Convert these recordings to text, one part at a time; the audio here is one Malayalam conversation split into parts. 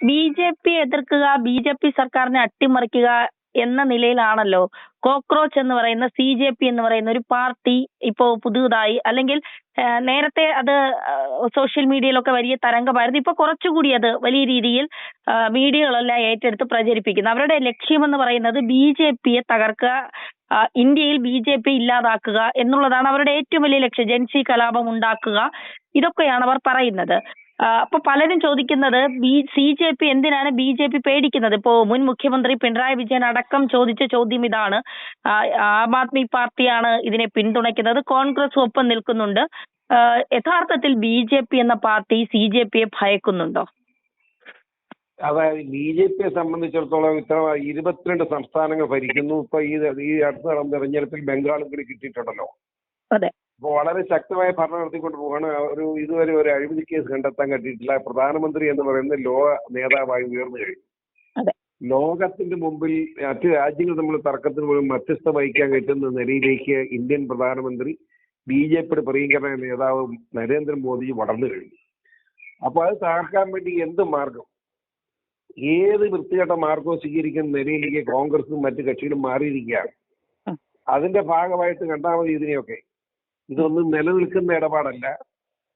ബി.ജെ.പി എതിർക്കുക, ബി.ജെ.പി സർക്കാരിനെ അട്ടിമറിക്കുക എന്ന നിലയിലാണല്ലോ കോക്രോച്ച് എന്ന് പറയുന്ന സി.ജെ.പി എന്ന് പറയുന്ന ഒരു പാർട്ടി ഇപ്പോ പുതുതായി, അല്ലെങ്കിൽ നേരത്തെ അത് സോഷ്യൽ മീഡിയയിലൊക്കെ വലിയ തരംഗമായിരുന്നു. ഇപ്പൊ കുറച്ചുകൂടി അത് വലിയ രീതിയിൽ മീഡിയകളെല്ലാം ഏറ്റെടുത്ത് പ്രചരിപ്പിക്കുന്നു. അവരുടെ ലക്ഷ്യമെന്ന് പറയുന്നത് ബി.ജെ.പിയെ തകർക്കുക, ഇന്ത്യയിൽ ബി.ജെ.പി ഇല്ലാതാക്കുക എന്നുള്ളതാണ് അവരുടെ ഏറ്റവും വലിയ ലക്ഷ്യം. ജൻസി കലാപം ഉണ്ടാക്കുക, ഇതൊക്കെയാണ് അവർ പറയുന്നത്. അപ്പൊ പലരും ചോദിക്കുന്നത് സി.ജെ.പി എന്തിനാണ് ബി.ജെ.പി പേടിക്കുന്നത്? ഇപ്പോ മുൻ മുഖ്യമന്ത്രി പിണറായി വിജയൻ അടക്കം ചോദിച്ച ചോദ്യം ഇതാണ്. ആം ആദ്മി പാർട്ടിയാണ് ഇതിനെ പിന്തുണയ്ക്കുന്നത്, കോൺഗ്രസ് ഒപ്പം നിൽക്കുന്നുണ്ട്. യഥാർത്ഥത്തിൽ ബി.ജെ.പി എന്ന പാർട്ടി സി.ജെ.പിയെ ഭയക്കുന്നുണ്ടോ? അതായത് ബി.ജെ.പിയെ സംബന്ധിച്ചിടത്തോളം ഇത്ര 22 സംസ്ഥാനങ്ങൾ ഭരിക്കുന്നു. ഇപ്പൊ ഈ അടുത്ത നടന്ന തെരഞ്ഞെടുപ്പിൽ ബംഗാളും കൂടി കിട്ടിയിട്ടുണ്ടല്ലോ. അതെ. അപ്പൊ വളരെ ശക്തമായ ഭരണം നടത്തിക്കൊണ്ട് പോവാണ്. ഇതുവരെ ഒരു അഴിമതി കേസ് കണ്ടെത്താൻ കഴിയിട്ടില്ല. പ്രധാനമന്ത്രി എന്ന് പറയുന്നത് ലോക നേതാവായി ഉയർന്നു കഴിഞ്ഞു. ലോകത്തിന്റെ മുമ്പിൽ മറ്റു രാജ്യങ്ങൾ നമ്മൾ തർക്കത്തിന് പോലും മധ്യസ്ഥ വഹിക്കാൻ പറ്റുന്ന നിലയിലേക്ക് ഇന്ത്യൻ പ്രധാനമന്ത്രി ബി.ജെ.പിയുടെ പ്രിയങ്കര നേതാവ് നരേന്ദ്രമോദി വളർന്നു കഴിഞ്ഞു. അപ്പൊ അത് തകർക്കാൻ വേണ്ടി എന്ത് മാർഗം, ഏത് വൃത്തികെട്ട മാർഗവും സ്വീകരിക്കുന്ന നിലയിലേക്ക് കോൺഗ്രസും മറ്റു കക്ഷികളും മാറിയിരിക്കുകയാണ്. അതിന്റെ ഭാഗമായിട്ട് കണ്ടാൽ മതി ഇതിനെയൊക്കെ. ഇതൊന്നും നിലനിൽക്കുന്ന ഇടപാടല്ല.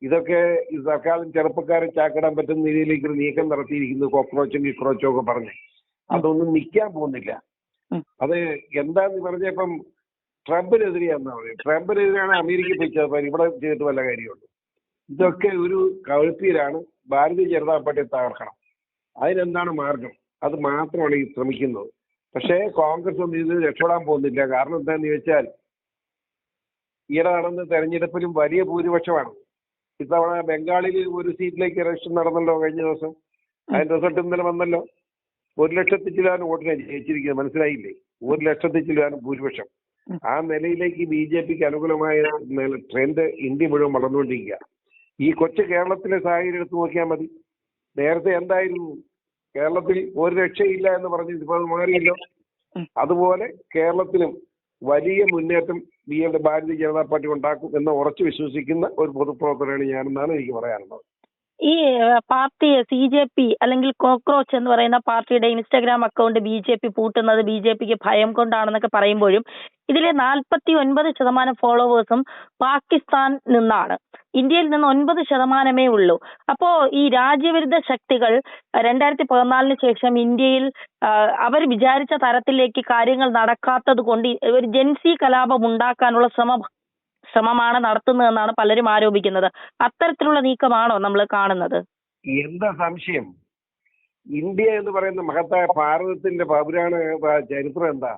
ഇതൊക്കെ ഈ സർക്കാരും ചെറുപ്പക്കാരും ചാക്കിടാൻ പറ്റുന്ന രീതിയിലേക്ക് ഒരു നീക്കം നടത്തിയിരിക്കുന്നു. കോക്രോച്ചും കിക്രോച്ചും ഒക്കെ പറഞ്ഞ് അതൊന്നും നിൽക്കാൻ പോകുന്നില്ല. അത് എന്താന്ന് പറഞ്ഞപ്പം ട്രംപിനെതിരെയാണെന്നാ പറയുന്നത്. ട്രംപിനെതിരെയാണ് അമേരിക്ക പോയി ഇവിടെ ചെയ്തിട്ട് വല്ല കാര്യമുണ്ട്. ഇതൊക്കെ ഒരു കഴുപ്പിയിലാണ്. ഭാരതീയ ജനതാ പാർട്ടിയെ തകർക്കണം. അതിനെന്താണ് മാർഗം? അത് മാത്രമാണ് ഈ ശ്രമിക്കുന്നത്. പക്ഷേ കോൺഗ്രസ് ഒന്നും ഇത് രക്ഷപ്പെടാൻ പോകുന്നില്ല. കാരണം എന്താണെന്ന് ചോദിച്ചാൽ ഈയിടെ നടന്ന തെരഞ്ഞെടുപ്പിലും വലിയ ഭൂരിപക്ഷമാണ്. ഇത്തവണ ബംഗാളിൽ ഒരു സീറ്റിലേക്ക് ഇലക്ഷൻ നടന്നല്ലോ കഴിഞ്ഞ ദിവസം. അതിന്റെ റിസൾട്ട് ഇന്നലെ വന്നല്ലോ. 1,00,000 ചില്ലാനും വോട്ടിനാണ് ജയിച്ചിരിക്കുന്നത്. മനസ്സിലായില്ലേ? 1,00,000 ചില്ലാനും ഭൂരിപക്ഷം. ആ നിലയിലേക്ക് ബി.ജെ.പിക്ക് അനുകൂലമായ ട്രെൻഡ് ഇന്ത്യ മുഴുവൻ വളർന്നുകൊണ്ടിരിക്കുക. ഈ കൊച്ചു കേരളത്തിലെ സാഹചര്യം എടുത്ത് നോക്കിയാൽ മതി. നേരത്തെ എന്തായിരുന്നു? കേരളത്തിൽ ഒരു രക്ഷയില്ല എന്ന് പറഞ്ഞു. ഇപ്പൊ അത് മാറിയല്ലോ. അതുപോലെ കേരളത്തിലും വലിയ മുന്നേറ്റം ഭാരതീയ ജനതാ പാർട്ടി ഉണ്ടാക്കും എന്ന് ഉറച്ചു വിശ്വസിക്കുന്ന ഒരു പൊതുപ്രവർത്തകനാണ് ഞാനെന്നാണ് എനിക്ക് പറയാനുള്ളത്. ഈ പാർട്ടി സി.ജെ.പി അല്ലെങ്കിൽ കോക്രോച്ച് എന്ന് പറയുന്ന പാർട്ടിയുടെ ഇൻസ്റ്റാഗ്രാം അക്കൗണ്ട് ബി.ജെ.പി പൂട്ടുന്നത് ബി.ജെ.പിക്ക് ഭയം കൊണ്ടാണെന്നൊക്കെ പറയുമ്പോഴും ഇതിലെ 49% ഫോളോവേഴ്സും പാകിസ്ഥാൻ നിന്നാണ്. ഇന്ത്യയിൽ നിന്ന് 9% ഉള്ളൂ. അപ്പോ ഈ രാജ്യവിരുദ്ധ ശക്തികൾ 2014 ശേഷം ഇന്ത്യയിൽ അവർ വിചാരിച്ച തരത്തിലേക്ക് കാര്യങ്ങൾ നടക്കാത്തത് കൊണ്ട് ഒരു ജൻസി കലാപം ഉണ്ടാക്കാനുള്ള ശ്രമമാണ് നടത്തുന്നതെന്നാണ് പലരും ആരോപിക്കുന്നത്. അത്തരത്തിലുള്ള നീക്കമാണോ നമ്മൾ കാണുന്നത്? എന്താ സംശയം? ഇന്ത്യ എന്ന് പറയുന്ന മഹത്തായ ഭാരതത്തിന്റെ പൗരാണ ചരിത്രം എന്താ?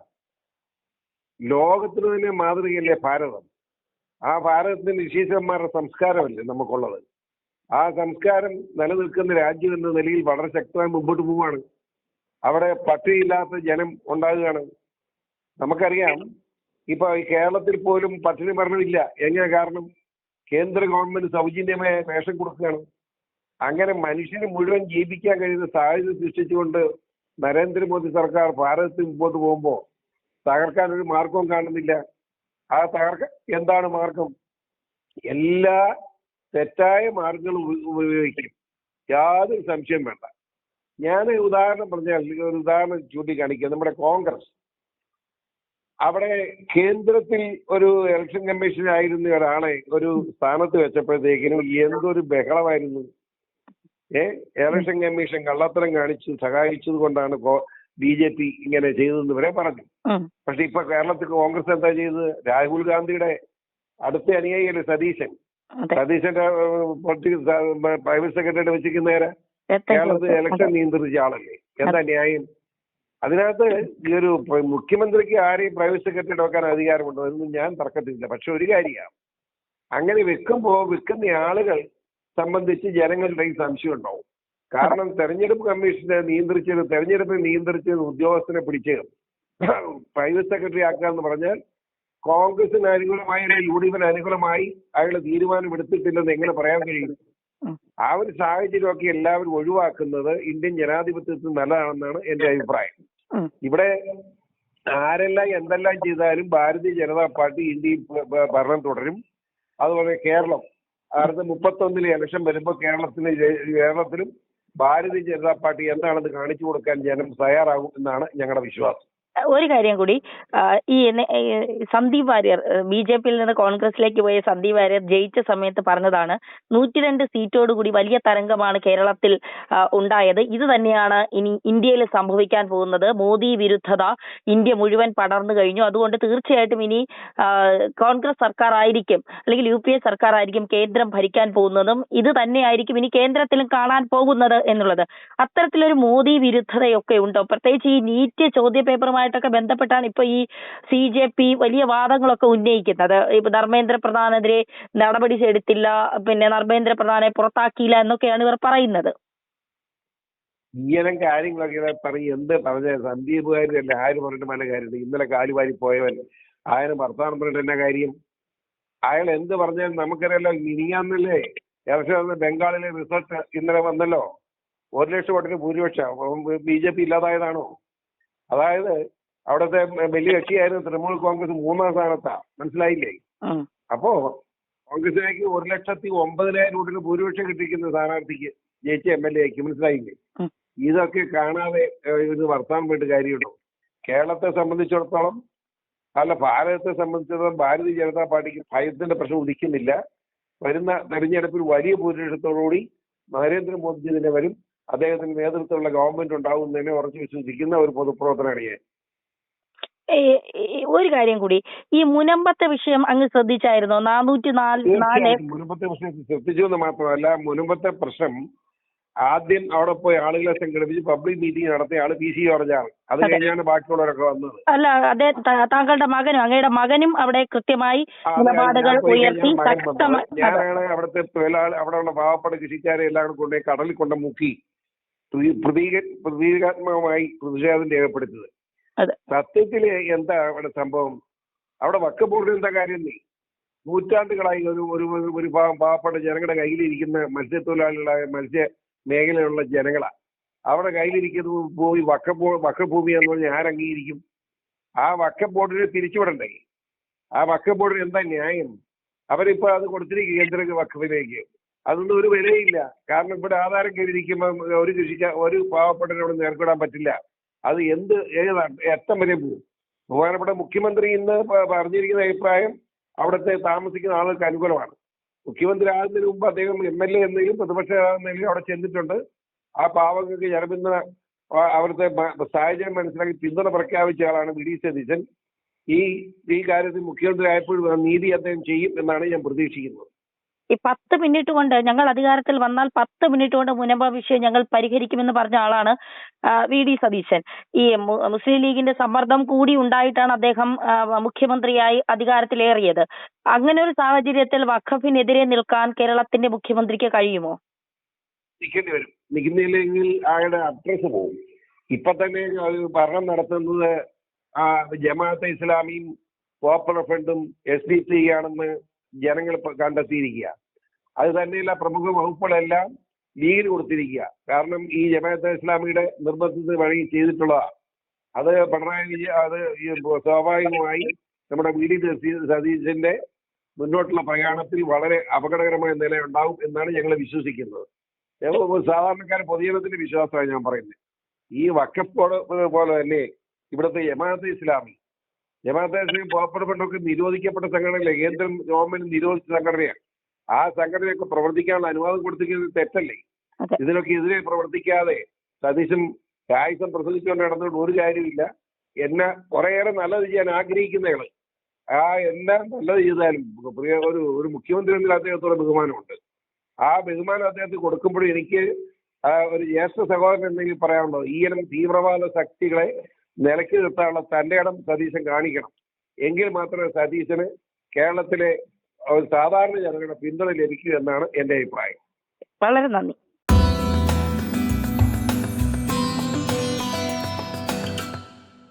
ലോകത്തിന് തന്നെ മാതൃകയല്ലേ ഭാരതം? ആ ഭാരതത്തിന്റെ ഋഷീശ്വരന്മാരുടെ സംസ്കാരമല്ലേ നമുക്കുള്ളത്? ആ സംസ്കാരം നിലനിൽക്കുന്ന രാജ്യം എന്ന നിലയിൽ വളരെ ശക്തമായി മുമ്പോട്ട് പോവുകയാണ്. അവിടെ പട്ടിണിയില്ലാത്ത ജനം ഉണ്ടാകുകയാണ്. നമുക്കറിയാം, ഇപ്പൊ ഈ കേരളത്തിൽ പോലും പട്ടിണി മരണമില്ല. എങ്ങനെ? കാരണം കേന്ദ്ര ഗവൺമെന്റ് സൗജന്യമായ റേഷൻ കൊടുക്കുകയാണ്. അങ്ങനെ മനുഷ്യന് മുഴുവൻ ജീവിക്കാൻ കഴിയുന്ന സാഹചര്യം സൃഷ്ടിച്ചുകൊണ്ട് നരേന്ദ്രമോദി സർക്കാർ ഭാരതത്തിൽ മുമ്പോട്ട് പോകുമ്പോൾ തകർക്കാൻ ഒരു മാർഗവും കാണുന്നില്ല. ആ തകർക്കാൻ എന്താണ് മാർഗം? എല്ലാ തെറ്റായ മാർഗങ്ങളും ഉപയോഗിക്കും. യാതൊരു സംശയം വേണ്ട. ഞാൻ ഉദാഹരണം പറഞ്ഞാൽ ഒരു ഉദാഹരണം ചൂണ്ടിക്കാണിക്കുക. നമ്മുടെ കോൺഗ്രസ് അവിടെ കേന്ദ്രത്തിൽ ഒരു ഇലക്ഷൻ കമ്മീഷൻ ആയിരുന്ന ഒരാളെ ഒരു സ്ഥാനത്ത് വെച്ചപ്പോഴത്തേക്കിനും എന്തൊരു ബഹളമായിരുന്നു. ഇലക്ഷൻ കമ്മീഷൻ കള്ളത്തരം കാണിച്ച് സഹായിച്ചത് കൊണ്ടാണ് ബി.ജെ.പി ഇങ്ങനെ ചെയ്തതെന്ന് വരെ പറഞ്ഞു. പക്ഷെ ഇപ്പൊ കേരളത്തിൽ കോൺഗ്രസ് എന്താ ചെയ്തത്? രാഹുൽ ഗാന്ധിയുടെ അടുത്ത അനുയായിയല്ലേ സതീശന്റെ പ്രൈവറ്റ് സെക്രട്ടറിയുടെ വെച്ചിരിക്കുന്നേരെ കേരളത്തിൽ ഇലക്ഷൻ നിയന്ത്രിച്ച ആളല്ലേ. എന്താ ന്യായം? അതിനകത്ത് ഈ ഒരു മുഖ്യമന്ത്രിക്ക് ആരെയും പ്രൈവറ്റ് സെക്രട്ടറി വെക്കാൻ അധികാരമുണ്ടോ എന്നൊന്നും ഞാൻ തർക്കത്തില്ല. പക്ഷെ ഒരു കാര്യമാണ്, അങ്ങനെ വെക്കുന്ന ആളുകൾ സംബന്ധിച്ച് ജനങ്ങളുടെ ഈ സംശയം ഉണ്ടാവും. കാരണം തെരഞ്ഞെടുപ്പ് കമ്മീഷനെ തെരഞ്ഞെടുപ്പിനെ നിയന്ത്രിച്ചത് ഉദ്യോഗസ്ഥനെ പിടിച്ച് പ്രൈവറ്റ് സെക്രട്ടറി ആക്കുക എന്ന് പറഞ്ഞാൽ കോൺഗ്രസിന് അനുകൂലമായി യു.ഡി.എഫിന് അനുകൂലമായി അയാൾ തീരുമാനം എടുത്തിട്ടില്ലെന്ന് എങ്ങനെ പറയാൻ കഴിയും? ആ ഒരു സാഹചര്യമൊക്കെ എല്ലാവരും ഒഴിവാക്കുന്നത് ഇന്ത്യൻ ജനാധിപത്യത്തിൽ നല്ലതാണെന്നാണ് എന്റെ അഭിപ്രായം. ഇവിടെ ആരെല്ലാം എന്തെല്ലാം ചെയ്താലും ഭാരതീയ ജനതാ പാർട്ടി ഇന്ത്യയിൽ ഭരണം തുടരും. അതുപോലെ കേരളം 31 ഇലക്ഷൻ വരുമ്പോൾ കേരളത്തിലും ഭാരതീയ ജനതാ പാർട്ടി എന്താണെന്ന് കാണിച്ചു കൊടുക്കാൻ ജനം തയ്യാറാകും എന്നാണ് ഞങ്ങളുടെ വിശ്വാസം. ഒരു കാര്യം കൂടി, ഈ സന്ദീപ് വാര്യർ ബി.ജെ.പിയിൽ നിന്ന് കോൺഗ്രസിലേക്ക് പോയ സന്ദീപ് വാര്യർ ജയിച്ച സമയത്ത് പറഞ്ഞതാണ് 102 സീറ്റോടുകൂടി വലിയ തരംഗമാണ് കേരളത്തിൽ ഉണ്ടായത്. ഇത് തന്നെയാണ് ഇനി ഇന്ത്യയിൽ സംഭവിക്കാൻ പോകുന്നത്. മോദി വിരുദ്ധത ഇന്ത്യ മുഴുവൻ പടർന്നു കഴിഞ്ഞു. അതുകൊണ്ട് തീർച്ചയായിട്ടും ഇനി കോൺഗ്രസ് സർക്കാർ ആയിരിക്കും, അല്ലെങ്കിൽ UPA സർക്കാർ ആയിരിക്കും കേന്ദ്രം ഭരിക്കാൻ പോകുന്നതും. ഇത് തന്നെയായിരിക്കും ഇനി കേന്ദ്രത്തിലും കാണാൻ പോകുന്നത് എന്നുള്ളത്. അത്തരത്തിലൊരു മോദി വിരുദ്ധതയൊക്കെ ഉണ്ടോ? പ്രത്യേകിച്ച് ഈ നീറ്റ് ചോദ്യപേപ്പറുമായിട്ടൊക്കെ ബന്ധപ്പെട്ടാണ് ഇപ്പൊ ഈ CJP വലിയ വാദങ്ങളൊക്കെ ഉന്നയിക്കുന്നത്. ഇപ്പൊ ധർമ്മേന്ദ്ര പ്രധാനെതിരെ നടപടി എടുത്തില്ല, പിന്നെ ധർമ്മേന്ദ്ര പ്രധാനെ പുറത്താക്കിയില്ല എന്നൊക്കെയാണ് ഇവർ പറയുന്നത്. ഇങ്ങനെ കാര്യങ്ങളൊക്കെ പറയും. എന്ത് പറഞ്ഞ സന്ദീപ് കാര്യമല്ല, ആര് പറഞ്ഞിട്ട് നല്ല കാര്യമുണ്ട്? ഇന്നലെ കാലുവാരി പോയവൻ ആരും വർത്തമാനം പറഞ്ഞിട്ട് എന്നാ കാര്യം? അയാൾ എന്ത് പറഞ്ഞാലും നമുക്കറിയാലോ. മിനിയാന്നല്ലേ ഇലക്ഷൻ ബംഗാളിലെ റിസൾട്ട് ഇന്നലെ വന്നല്ലോ. 1 ലക്ഷം വോട്ടിന് ഭൂരിപക്ഷം BJP ഇല്ലാതായതാണോ? അതായത് അവിടുത്തെ വലിയ കക്ഷിയായിരുന്നു തൃണമൂൽ കോൺഗ്രസ് 3ാം സ്ഥാനത്താ. മനസ്സിലായില്ലേ? അപ്പോ കോൺഗ്രസിലേക്ക് 1,09,000 വോട്ടിന് ഭൂരിപക്ഷം കിട്ടിയിരിക്കുന്ന സ്ഥാനാർത്ഥിക്ക് ജയിച്ച MLA-ക്ക്. മനസ്സിലായില്ലേ? ഇതൊക്കെ കാണാതെ ഇത് വർത്താനം പോയിട്ട് കാര്യമുണ്ടോ? കേരളത്തെ സംബന്ധിച്ചിടത്തോളം, അല്ല ഭാരതത്തെ സംബന്ധിച്ചിടത്തോളം ഭാരതീയ ജനതാ പാർട്ടിക്ക് ഭയത്തിന്റെ പ്രശ്നം ഉദിക്കുന്നില്ല. വരുന്ന തെരഞ്ഞെടുപ്പിൽ വലിയ ഭൂരിപക്ഷത്തോടുകൂടി നരേന്ദ്രമോദി തന്നെ വരും. അദ്ദേഹത്തിന്റെ നേതൃത്വത്തിലുള്ള ഗവൺമെന്റ് ഉണ്ടാവും തന്നെ ഉറച്ചു വിശ്വസിക്കുന്ന ഒരു പൊതുപ്രവർത്തനമാണ് ഞാൻ. ഒരു കാര്യം കൂടി, ഈ മുനമ്പത്തെ വിഷയം അങ്ങ് ശ്രദ്ധിച്ചായിരുന്നോ? 404 മുനമ്പത്തെ പ്രശ്നം ശ്രദ്ധിച്ചു എന്ന് മാത്രമല്ല, മുനമ്പത്തെ പ്രശ്നം ആദ്യം അവിടെ പോയി ആളുകളെ സംഘടിപ്പിച്ച് പബ്ലിക് മീറ്റിംഗ് നടത്തിയ ആള് PC ജോർജാണ്. അത് കഴിഞ്ഞാണ് ബാക്കിയുള്ളവരൊക്കെ വന്നത്. അല്ല, അതെ, താങ്കളുടെ മകനും അങ്ങയുടെ മകനും അവിടെ കൃത്യമായി നിലപാടുകൾ ഉയർത്തി ഞാനാണ് അവിടുത്തെ അവിടെയുള്ള പാവപ്പെട്ട കൃഷിക്കാരെ എല്ലാം കൊണ്ടുപോയി കടലിൽ കൊണ്ട് മുക്കി പ്രതീകാത്മകമായി പ്രതിഷേധം രേഖപ്പെടുത്തിയത്. സത്യത്തില് എന്താ അവിടെ സംഭവം? അവിടെ വഖഫ് ബോർഡിൽ എന്താ കാര്യം? നൂറ്റാണ്ടുകളായി ഒരു പാവപ്പെട്ട ജനങ്ങളുടെ കയ്യിലിരിക്കുന്ന മത്സ്യത്തൊഴിലാളികളായ മത്സ്യ മേഖലയിലുള്ള ജനങ്ങളാ അവിടെ കയ്യിലിരിക്കുന്നത് പോയി വഖഫ് ഭൂമി എന്ന് പറഞ്ഞാൽ ആരംഗീകരിക്കും? ആ വഖഫ് ബോർഡിനെ തിരിച്ചുവിടണ്ടേ? ആ വഖഫ് ബോർഡിന് എന്താ ന്യായം? അവരിപ്പോ അത് കൊടുത്തിരിക്കും കേന്ദ്ര വഖഫിലേക്ക്. അതൊന്നും ഒരു വിലയില്ല. കാരണം ഇവിടെ ആധാരം കയറിയിരിക്കുമ്പോൾ ഒരു പാവപ്പെട്ടവരോട് നേർക്കിടാൻ പറ്റില്ല. അത് ഏതാണ് എത്തം വരെ പോകും. ബഹുമാനപ്പെട്ട മുഖ്യമന്ത്രി ഇന്ന് പറഞ്ഞിരിക്കുന്ന അഭിപ്രായം അവിടുത്തെ താമസിക്കുന്ന ആളുകൾക്ക് അനുകൂലമാണ്. മുഖ്യമന്ത്രി ആകുന്നതിന് മുമ്പ് അദ്ദേഹം MLA എന്നതിലും പ്രതിപക്ഷ നേതാവെന്നതിലും അവിടെ ചെന്നിട്ടുണ്ട്. ആ പാവങ്ങൾക്ക് ജനപിന്തുണ, അവിടുത്തെ സാഹചര്യം മനസ്സിലാക്കി പിന്തുണ പ്രഖ്യാപിച്ച ആളാണ് VD സതീശൻ. ഈ കാര്യത്തിൽ മുഖ്യമന്ത്രി ആയപ്പോഴും നീതി അദ്ദേഹം ചെയ്യും എന്നാണ് ഞാൻ പ്രതീക്ഷിക്കുന്നത്. ഈ 10 മിനിറ്റ് കൊണ്ട്, ഞങ്ങൾ അധികാരത്തിൽ വന്നാൽ 10 മിനിറ്റ് കൊണ്ട് മുനമ്പ വിഷയം ഞങ്ങൾ പരിഹരിക്കുമെന്ന് പറഞ്ഞ ആളാണ് VD സതീശൻ. ഈ മുസ്ലിം ലീഗിന്റെ സമ്മർദ്ദം കൂടി ഉണ്ടായിട്ടാണ് അദ്ദേഹം മുഖ്യമന്ത്രിയായി അധികാരത്തിലേറിയത്. അങ്ങനെ ഒരു സാഹചര്യത്തിൽ വഖഫിനെതിരെ നിൽക്കാൻ കേരളത്തിന്റെ മുഖ്യമന്ത്രിക്ക് കഴിയുമോ? നിൽക്കേണ്ടി വരും. നിൽക്കുന്നില്ലെങ്കിൽ അയാളുടെ അഡ്രസ് പോകും. ഇപ്പൊ തന്നെ ഭരണം നടത്തുന്നത് ജമാഅത്തെ ഇസ്ലാമിയും പോപ്പുലർ ഫ്രണ്ടും SDP ആണെന്ന് ജനങ്ങൾ കണ്ടെത്തിയിരിക്കുക. അത് തന്നെയല്ല, പ്രമുഖ വകുപ്പുകളെല്ലാം ലീഗിന് കൊടുത്തിരിക്കുക. കാരണം ഈ ജമാഅത്തെ ഇസ്ലാമിയുടെ നിർബന്ധത്തിന് വഴി ചെയ്തിട്ടുള്ളതാണ്. അത് പിണറായി വിജയൻ, അത് സ്വാഭാവികമായി നമ്മുടെ VD സതീശന്റെ മുന്നോട്ടുള്ള പ്രയാണത്തിൽ വളരെ അപകടകരമായ നിലയുണ്ടാവും എന്നാണ് ഞങ്ങൾ വിശ്വസിക്കുന്നത്. സാധാരണക്കാരൻ പൊതുജനത്തിന്റെ വിശ്വാസമാണ് ഞാൻ പറയുന്നത്. ഈ വഖഫ് പോലെ തന്നെ ഇവിടുത്തെ ജമാഅത്തെ ഇസ്ലാമി പോപ്പുലർ ഫ്രണ്ടൊക്കെ നിരോധിക്കപ്പെട്ട സംഘടനയല്ലേ? കേന്ദ്ര ഗവൺമെന്റ് നിരോധിച്ച സംഘടനയാണ്. ആ സംഘടനയൊക്കെ പ്രവർത്തിക്കാനുള്ള അനുവാദം കൊടുത്തിരിക്കുന്നത് തെറ്റല്ലേ? ഇതിനൊക്കെ എതിരെ പ്രവർത്തിക്കാതെ സതീശൻ രാജ്യം പ്രസംഗിച്ചുകൊണ്ട് നടന്നുകൊണ്ട് ഒരു കാര്യമില്ല. എന്നെ കുറേയേറെ നല്ലത് ചെയ്യാൻ ആഗ്രഹിക്കുന്നയാള് എല്ലാം നല്ലത് ചെയ്താലും ഒരു മുഖ്യമന്ത്രി എന്നതിൽ അദ്ദേഹത്തോടെ ബഹുമാനമുണ്ട്. ആ ബഹുമാനം അദ്ദേഹത്തിന് കൊടുക്കുമ്പോഴും എനിക്ക് ഒരു ജ്യേഷ്ഠ സഹോദരൻ എന്തെങ്കിലും പറയാനുണ്ടോ? ഈയിനം തീവ്രവാദ ശക്തികളെ നിലയ്ക്ക് നിർത്താനുള്ള തന്റെ ഇടം സതീശൻ കാണിക്കണം. എങ്കിൽ മാത്രമേ സതീശന് കേരളത്തിലെ സാധാരണ ജനങ്ങളുടെ പിന്തുണ ലഭിക്കൂ എന്നാണ് എന്റെ അഭിപ്രായം. വളരെ നന്ദി.